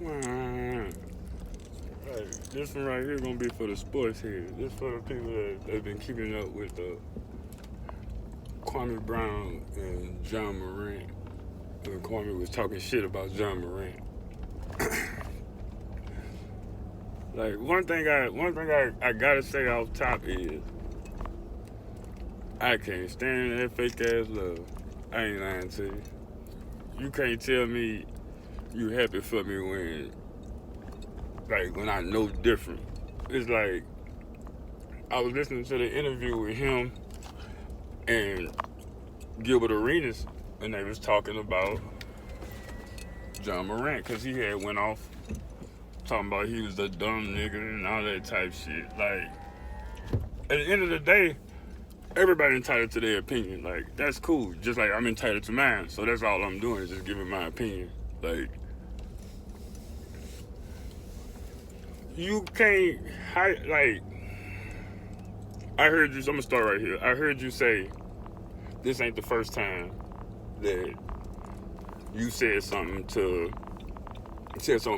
Man, like, this one right here gonna be for the sports heads. This for the people that have been keeping up with Kwame Brown and John Morant. When Kwame was talking shit about John Morant. Like one thing I gotta say off top is I can't stand that fake ass love. I ain't lying to you. You can't tell me you happy for me when I know different. It's like I was listening to the interview with him and Gilbert Arenas, and they was talking about John Morant because he had went off talking about he was a dumb nigga and all that type shit. Like at the end of the day, everybody entitled to their opinion. Like that's cool. Just like I'm entitled to mine. So that's all I'm doing is just giving my opinion. Like you can't like I heard you. I'm gonna start right here. I heard you say this ain't the first time that you said something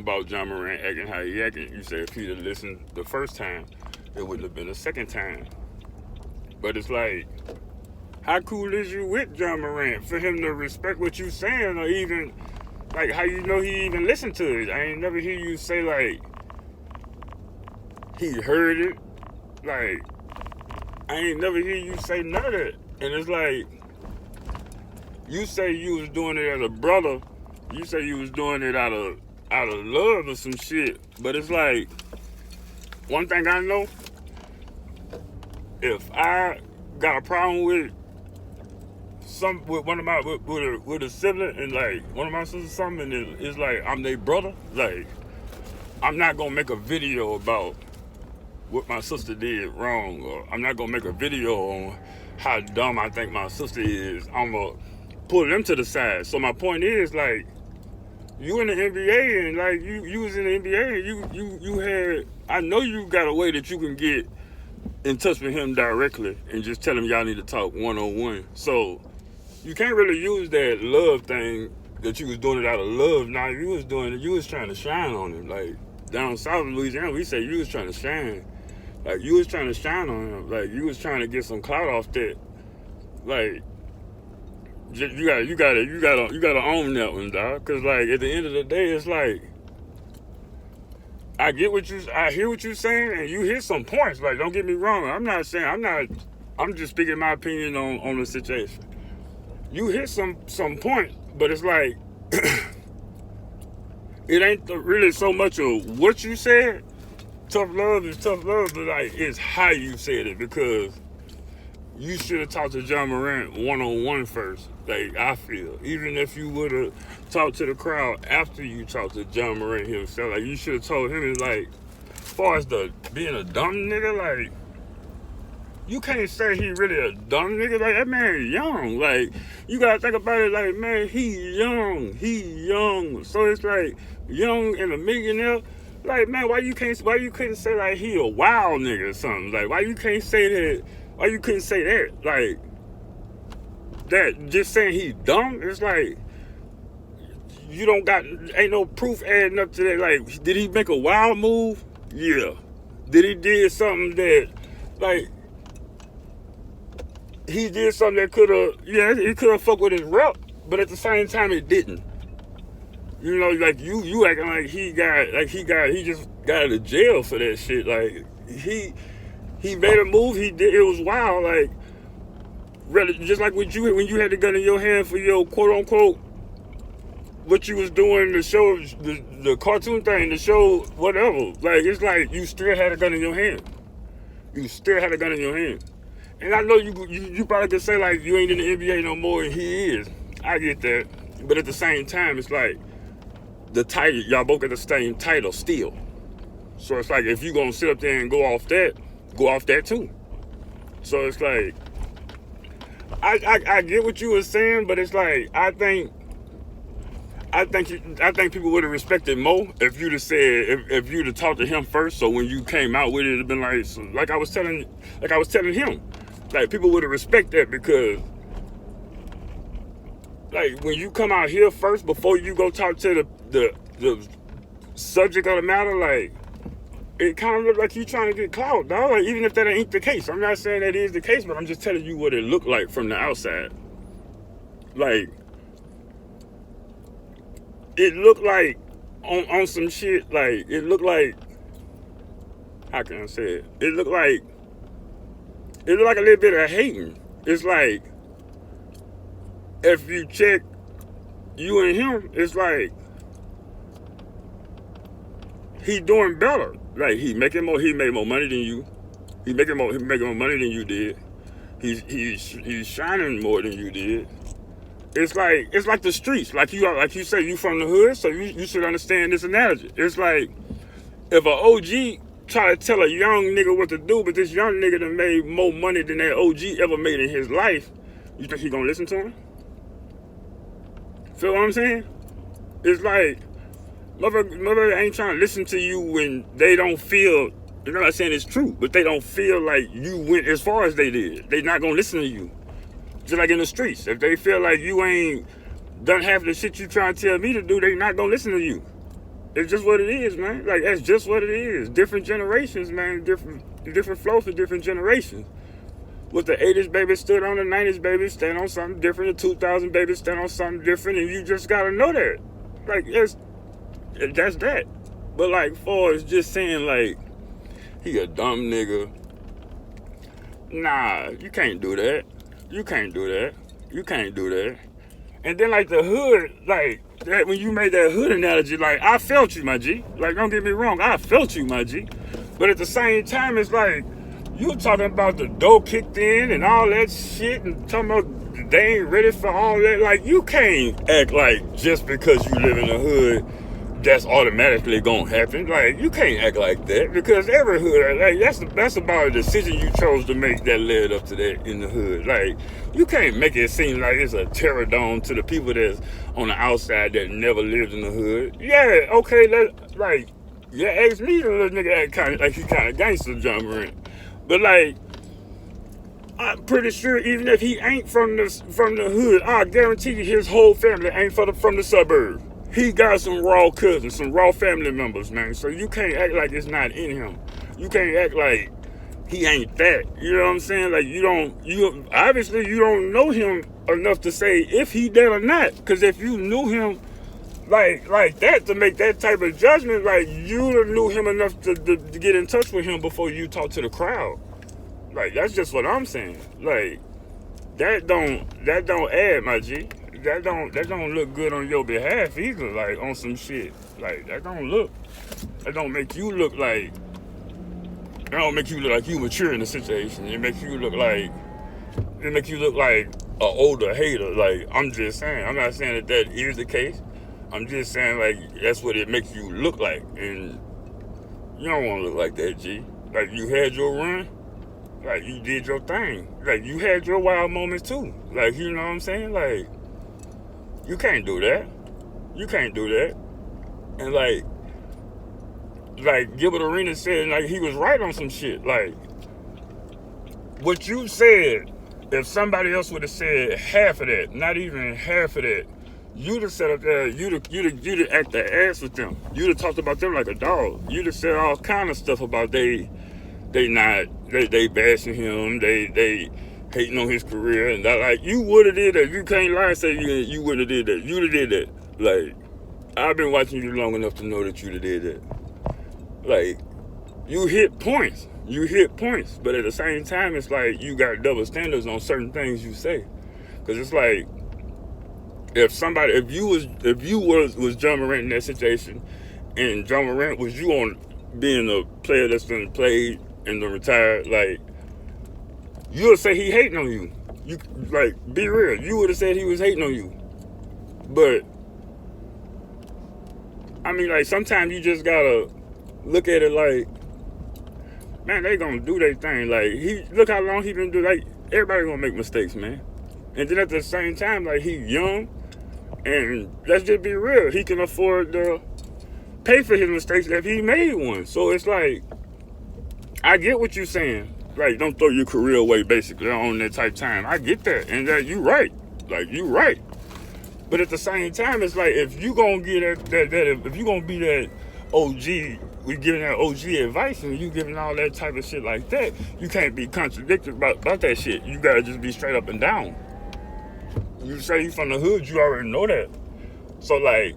about John Morant acting how he acted. You said if he'd have listened the first time, it wouldn't have been a second time. But it's like, how cool is you with John Morant for him to respect what you saying, or even like how you know he even listened to it? I ain't never hear you say like he heard it. Like I ain't never hear you say none of that. And it's like you say you was doing it as a brother. You say you was doing it out of love or some shit. But it's like one thing I know. If I got a problem with a sibling and like one of my sisters or something, and it's like I'm their brother, like I'm not gonna make a video about what my sister did wrong, or I'm not gonna make a video on how dumb I think my sister is. I'm gonna pull them to the side. So my point is like you in the NBA and like you was in the NBA and you had, I know you got a way that you can get in touch with him directly and just tell him y'all need to talk one-on-one. So you can't really use that love thing that you was doing it out of love. Now you was trying to shine on him. Like down south in Louisiana, we say you was trying to shine. Like you was trying to shine on him. Like you was trying to get some clout off that. Like you gotta own that one, dog. Cause like at the end of the day, it's like I hear what you're saying, and you hit some points. Like, don't get me wrong. I'm just speaking my opinion on the situation. You hit some points, but it's like, it ain't really so much of what you said. Tough love is tough love, but like, it's how you said it, because you should have talked to John Morant one-on-one first. Like, I feel. Even if you would have talked to the crowd after you talked to John Morant himself, like, you should have told him, like, as far as being a dumb nigga, like, you can't say he really a dumb nigga. Like, that man young. Like, you gotta think about it like, man, he young. So it's like, young and a millionaire. Like, man, why you couldn't say, like, he a wild nigga or something? Like, why you can't say that? Why you couldn't say that? Like, that just saying he dumb, it's like, you ain't no proof adding up to that. Like, did he make a wild move? Yeah. Did he did something that, like, he did something that he could have fucked with his rep, but at the same time, it didn't. You know, like, you acting like he just got out of jail for that shit. Like, he made a move, it was wild, like, really, just like when you had the gun in your hand for your quote-unquote, what you was doing, the show, the cartoon thing, the show, whatever. Like, it's like you still had a gun in your hand. And I know you probably could say, like, you ain't in the NBA no more, and he is. I get that. But at the same time, it's like, the title, y'all both got the same title still. So it's like, if you gonna sit up there and go off that too. So it's like, I get what you were saying, but it's like, I think people would have respected Mo if you'd have said, if you'd have talked to him first. So when you came out with it, it'd have been like, so like I was telling him, like, people would have respected that, because like when you come out here first before you go talk to the subject of the matter, like, it kind of look like you trying to get clout, dog. Like, even if that ain't the case. I'm not saying that is the case, but I'm just telling you what it looked like from the outside. Like, it looked like on some shit, like, it looked like, how can I say it? It looked like a little bit of hating. It's like, if you check you and him, it's like, he doing better. Like, he made more money than you. He making more money than you did. He's shining more than you did. It's like the streets. Like you say, you from the hood, so you should understand this analogy. It's like, if an OG try to tell a young nigga what to do, but this young nigga done made more money than that OG ever made in his life, you think he gonna listen to him? Feel what I'm saying? It's like, mother ain't trying to listen to you when they don't feel, you're not saying it's true, but they don't feel like you went as far as they did. They not gonna listen to you. Just like in the streets. If they feel like you ain't done half the shit you trying to tell me to do, they not gonna listen to you. It's just what it is, man. Like, that's just what it is. Different generations, man. Different flow for different generations. With the 80s baby stood on, the 90s baby stand on something different, the 2000 baby stand on something different, and you just gotta know that. Like, that's that. But like, for it's just saying like, he a dumb nigga. Nah, you can't do that. You can't do that. You can't do that. And then like the hood, like, that when you made that hood analogy, like, I felt you, my G. Like, don't get me wrong, I felt you, my G. But at the same time, it's like, you talking about the door kicked in and all that shit, and talking about they ain't ready for all that. Like, you can't act like just because you live in the hood, that's automatically gonna happen. Like, you can't act like that, because every hood, like, that's about a decision you chose to make that led up to that in the hood. Like, you can't make it seem like it's a terror dome to the people that's on the outside that never lived in the hood. Yeah, okay, ask me, the little nigga act kind of like he kind of gangster, John Morant. But like, I'm pretty sure even if he ain't from the hood, I guarantee you his whole family ain't from the suburb. He got some raw cousins, some raw family members, man. So you can't act like it's not in him. You can't act like he ain't that. You know what I'm saying? Like, you obviously you don't know him enough to say if he that or not. Because if you knew him like that to make that type of judgment, like, you knew him enough to get in touch with him before you talk to the crowd. Like, that's just what I'm saying. Like, that don't add, my G. That don't look good on your behalf either, like, on some shit. Like, that don't make you look like, you mature in the situation. It makes you look like an older hater. Like, I'm just saying, I'm not saying that is the case. I'm just saying, like, that's what it makes you look like. And you don't want to look like that, G. Like, you had your run. Like, you did your thing. Like, you had your wild moments too. Like, you know what I'm saying? Like, you can't do that. You can't do that. And like Gilbert Arenas said, like, he was right on some shit. Like, what you said, if somebody else would have said half of that, not even half of that, you'd have sat up there, you'd have act the ass with them. You'd have talked about them like a dog. You'd have said all kind of stuff about they bashing him, they hating on his career, and that, like, you would have did that. You can't lie and say you wouldn't have did that. You'd have did that. Like, I've been watching you long enough to know that you'd have did that. Like, you hit points, but at the same time, it's like you got double standards on certain things you say. Because it's like, if you was John Morant in that situation, and John Morant was you on being a player that's been played and then retired, like, you would say he hating on you. You, like, be real. You would have said he was hating on you. But, I mean, like, sometimes you just gotta look at it like, man, they gonna do their thing. Like, look how long he been doing. Like, everybody gonna make mistakes, man. And then at the same time, like, he young, and let's just be real, he can afford to pay for his mistakes if he made one. So it's like, I get what you're saying. Like, don't throw your career away, basically, on that type of time. I get that, and that you right. Like, you right. But at the same time, it's like, if you gonna get if you gonna be that OG, we giving that OG advice, and you giving all that type of shit like that. You can't be contradicted about that shit. You gotta just be straight up and down. You say you from the hood, you already know that. So like,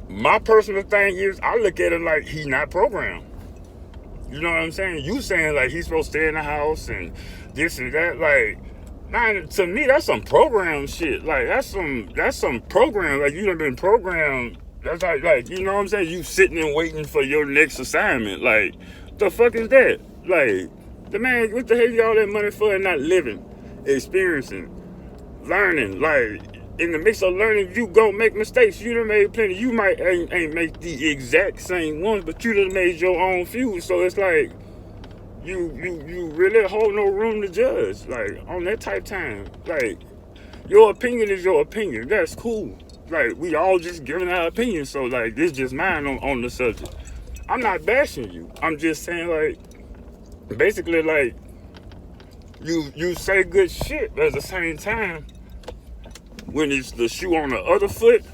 my personal thing is, I look at it like he not programmed. You know what I'm saying? You saying like he's supposed to stay in the house and this and that. Like, man, to me that's some program shit. Like that's some program. Like you done been programmed. That's like you know what I'm saying? You sitting and waiting for your next assignment. Like, the fuck is that? Like, the man, what the hell you all that money for and not living, experiencing, learning? Like, in the mix of learning, you go make mistakes. You done made plenty. You might ain't make the exact same ones, but you done made your own few. So it's like you really hold no room to judge. Like on that type time, like your opinion is your opinion. That's cool. Like we all just giving our opinion. So like this just mine on the subject. I'm not bashing you. I'm just saying like basically like you say good shit, but at the same time, when it's the shoe on the other foot,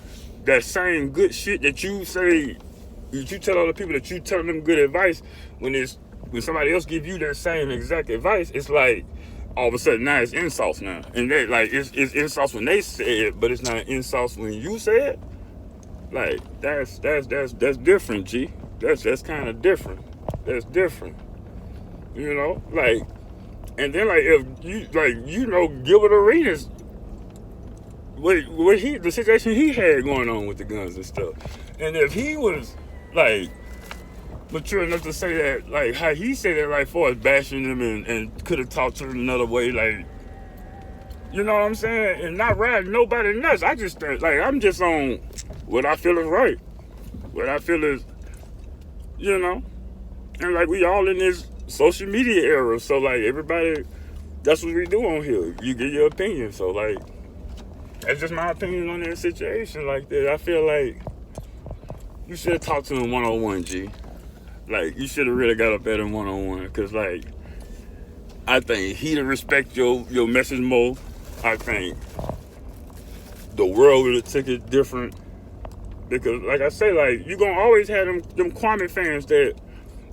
that same good shit that you say, you tell other people that you tell them good advice, when somebody else give you that same exact advice, it's like all of a sudden now it's insults now, and they like it's insults when they say it, but it's not insults when you say it. Like that's different, G. That's kind of different. That's different. You know, like, and then like if you like Gilbert Arenas. The situation he had going on with the guns and stuff, and if he was like mature enough to say that, like how he said it, like for us bashing him and could have talked to him another way, like, you know what I'm saying, and not riding nobody nuts. I just think like I'm just on what I feel is right, what I feel is, you know, and like we all in this social media era, so like everybody, that's what we do on here. You get your opinion, so like. That's just my opinion on that situation like that. I feel like you should have talked to him one-on-one, G. Like, you should have really got up at him one-on-one. Because, like, I think he'd respect your message more. I think the world would have took it different. Because, like I say, like, you're going to always have them Kwame fans that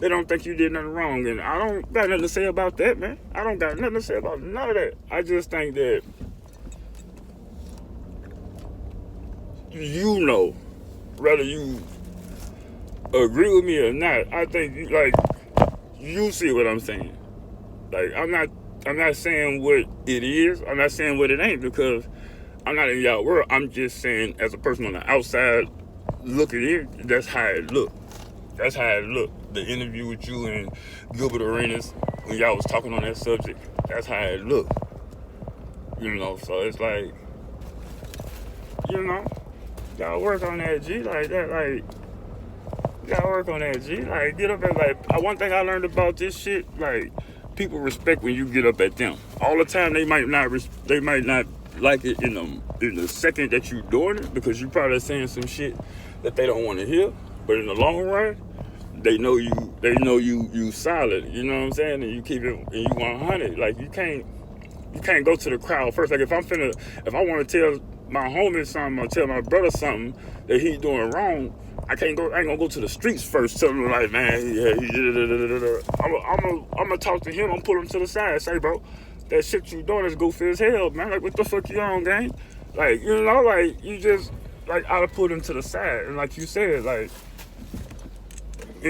they don't think you did nothing wrong. And I don't got nothing to say about that, man. I don't got nothing to say about none of that. I just think that you know, whether you agree with me or not, I think like you see what I'm saying. Like I'm not saying what it is. I'm not saying what it ain't because I'm not in y'all world. I'm just saying as a person on the outside looking in, that's how it looked. That's how it looked. The interview with you and Gilbert Arenas when y'all was talking on that subject, that's how it looked. You know, so it's like, you know, y'all work on that, G, like that, like, y'all work on that, G, like, get up at, like, one thing I learned about this shit, like, people respect when you get up at them. All the time, they might not like it in the second that you doing it, because you probably saying some shit that they don't want to hear, but in the long run, they know you solid, you know what I'm saying, and you keep it, and you 100, like, you can't go to the crowd first. Like, if I want to tell my homie something or tell my brother something that he's doing wrong, I ain't gonna go to the streets first, tell him like, man, I'm gonna talk to him, I'm gonna pull him to the side, say, bro, that shit you doing is goofy as hell, man. Like, what the fuck you on, gang? Like, you know, like, you just, like, I put him to the side, and like you said, like,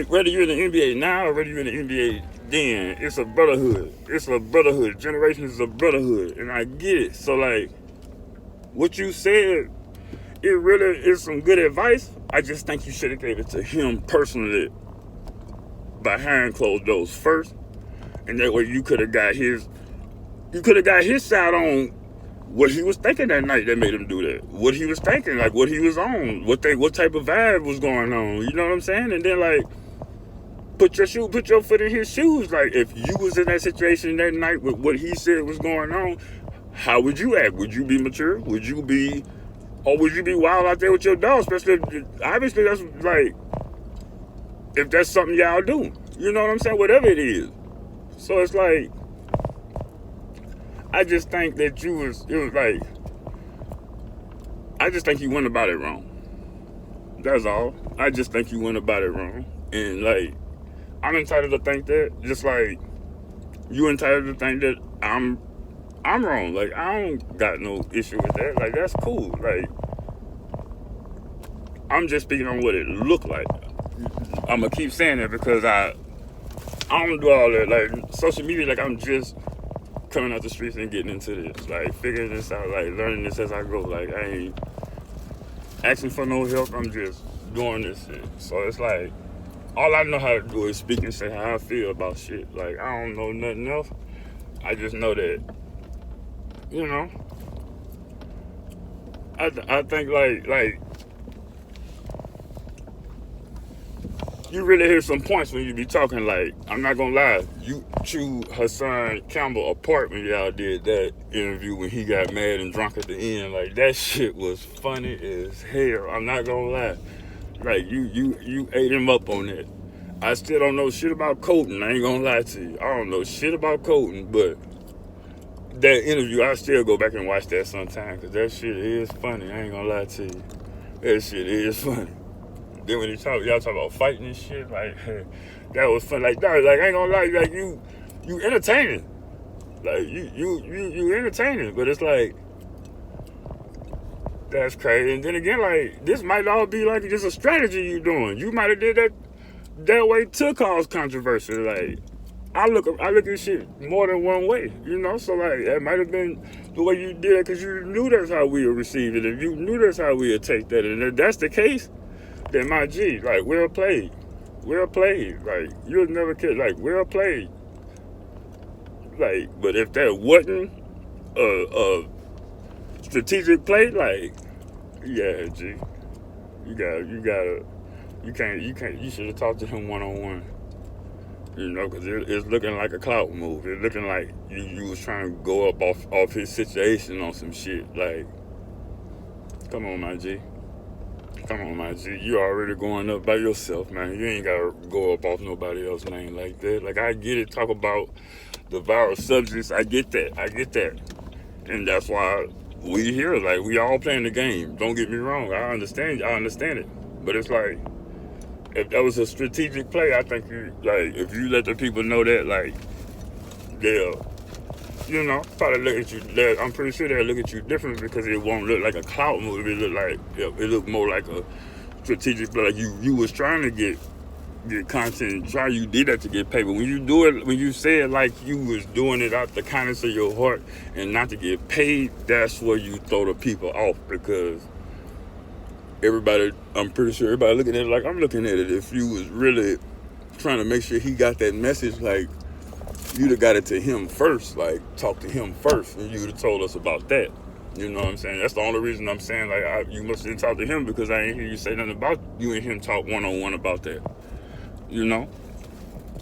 whether you're in the NBA now or whether you're in the NBA then, it's a brotherhood. It's a brotherhood. Generations is a brotherhood, and I get it. So, like, what you said, it really is some good advice. I just think you should have gave it to him personally behind closed doors first, and that way you could have got his side on what he was thinking that night that made him do that. What he was thinking, like what he was on, what type of vibe was going on. You know what I'm saying? And then like put your foot in his shoes. Like if you was in that situation that night with what he said was going on, how would you act? Would you be mature? Would you be wild out there with your dog? Especially, obviously, that's like, if that's something y'all do. You know what I'm saying? Whatever it is. So it's like, I just think that I just think you went about it wrong. That's all. I just think you went about it wrong. And like, I'm entitled to think that, just like you entitled to think that I'm wrong. Like, I don't got no issue with that. Like, that's cool. Like, I'm just speaking on what it looked like. I'm gonna keep saying that because I don't do all that. Like, social media, like, I'm just coming out the streets and getting into this. Like, figuring this out, like, learning this as I go. Like, I ain't asking for no help. I'm just doing this shit. So it's like, all I know how to do is speak and say how I feel about shit. Like, I don't know nothing else. I just know that, you know, I think like you really hear some points when you be talking. Like, I'm not gonna lie, you chew Hassan Campbell apart when y'all did that interview when he got mad and drunk at the end. Like, that shit was funny as hell. I'm not gonna lie. Like, you ate him up on that. I still don't know shit about Colton. I ain't gonna lie to you. I don't know shit about Colton, but that interview, I still go back and watch that sometime because that shit is funny. I ain't gonna lie to you. That shit is funny. Then when y'all talk about fighting and shit, like, that was fun. Like, dog, like, I ain't gonna lie, like, you entertaining. Like, you entertaining, but it's like, that's crazy. And then again, like, this might all be like just a strategy you doing. You might have did that way to cause controversy. Like, I look at shit more than one way, you know. So like, it might have been the way you did it because you knew that's how we would receive it, and you knew that's how we would take that. And if that's the case, then my G, like, well played. Like, you'll never kid. Like, well played. Like, but if that wasn't a strategic play, like, yeah, G, you should have talked to him one-on-one. You know, because it's looking like a clout move. It's looking like you was trying to go up off his situation on some shit. Like, come on, my G. You already going up by yourself, man. You ain't got to go up off nobody else's name like that. Like, I get it. Talk about the viral subjects. I get that. And that's why we here. Like, we all playing the game. Don't get me wrong. I understand it. But it's like, if that was a strategic play, I think if you let the people know that, like, they'll, you know, probably look at you. I'm pretty sure they'll look at you different because it won't look like a clout move. It look more like a strategic play. Like, you was trying to get content. You did that to get paid. But when you do it, when you say it like you was doing it out the kindness of your heart and not to get paid, that's where you throw the people off because I'm pretty sure everybody looking at it like I'm looking at it. If you was really trying to make sure he got that message, like, you'd have got it to him first, like, talk to him first, and you'd have told us about that. You know what I'm saying? That's the only reason I'm saying, like, you must have talked to him because I ain't hear you say nothing about you and him talk one-on-one about that. You know?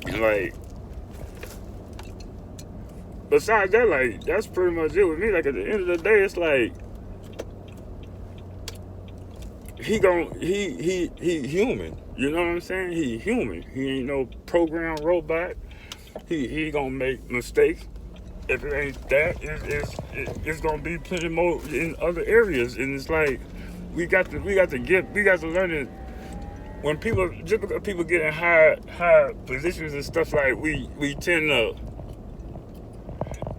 And, like, besides that, like, that's pretty much it with me. Like, at the end of the day, it's like, he human. You know what I'm saying? He human. He ain't no programmed robot. He gonna make mistakes. If it ain't that, it's gonna be plenty more in other areas. And it's like we got to learn it. When just because people get in high positions and stuff, like we tend to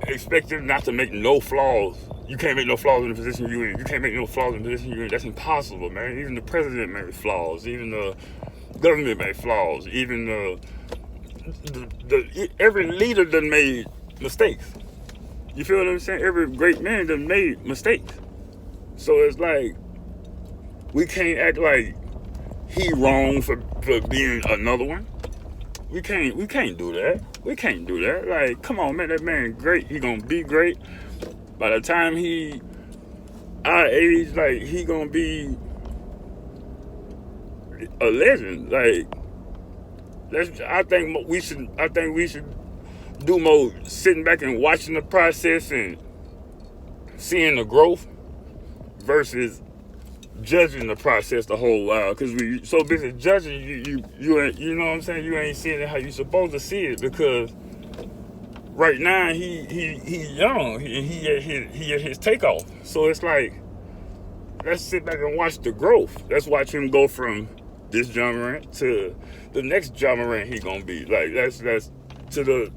expect them not to make no flaws. You can't make no flaws in the position you're in. You can't make no flaws in the position you're in. That's impossible, man. Even the president made flaws. Even the government made flaws. Even every leader done made mistakes. You feel what I'm saying? Every great man done made mistakes. So it's like, we can't act like he wrong for being another one. We can't do that. We can't do that. Like, come on, man. That man great. He gonna be great. By the time our age, like, he gonna be a legend. Like, I think we should do more sitting back and watching the process and seeing the growth versus judging the process the whole while. Because we so busy judging, you ain't, you know what I'm saying? You ain't seeing it how you supposed to see it because right now he young and he at his takeoff. So it's like, let's sit back and watch the growth. Let's watch him go from this John Morant to the next John Morant he gonna be. Like let's to the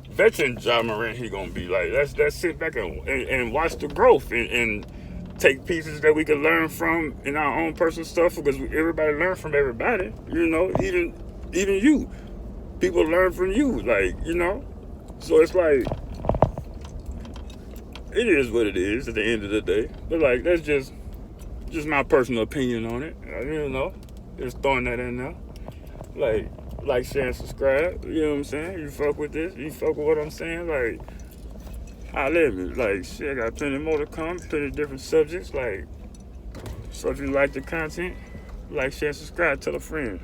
veteran John Morant he gonna be. Like let's sit back and watch the growth and take pieces that we can learn from in our own personal stuff, because everybody learn from everybody. You know, even you, people learn from you. Like, you know, so it's like it is what it is at the end of the day. But like that's just my personal opinion on it. You know, just throwing that in there. Like, share, and subscribe. You know what I'm saying? You fuck with this? You fuck with what I'm saying? Like, holla at me. Like, shit, I got plenty more to come, plenty of different subjects. Like, so if you like the content, like, share, subscribe, tell a friend.